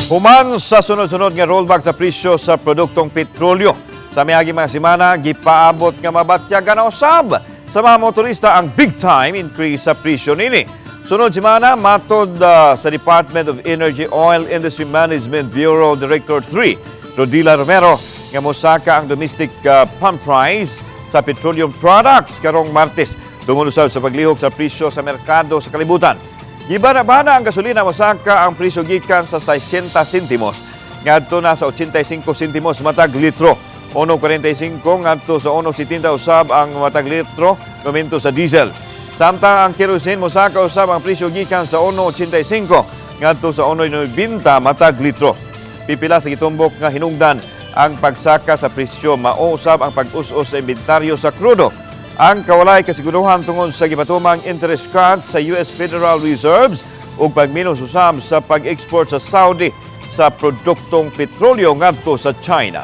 Human sa sunod-sunod nga rollback sa presyo sa produktong petrolyo. Sa miagi mga semana, gipaabot nga mabatyagan na usab sa mga motorista ang big time increase sa presyo nini. Sunod semana, matod sa Department of Energy Oil Industry Management Bureau Director 3, Rodila Romero, nga Mosaka ang domestic pump price sa petroleum products karong Martes. Tumulusad sa paglihok sa presyo sa merkado sa kalibutan. Gibana-bana ang gasolina Mosaka ang presyo gikan sa 60 sentimos ngadto na sa 85 sentimos matag litro. 1.45 ngadto sa 1.70 usab ang matag litro komento sa diesel. Samtang ang kerosene Mosaka usab ang presyo gikan sa 1.85 ngadto sa 1.90 matag litro. Pipila sa gitumbok nga hinungdan ang pagsaka sa presyo mao usab ang pag-us-us sa inventaryo sa krudo. Ang kawalay kasiguruhan tungod sa gipatumang interest cut sa US Federal Reserves ug pagminos usab sa pag-export sa Saudi sa produktong petrolyo ngadto sa China.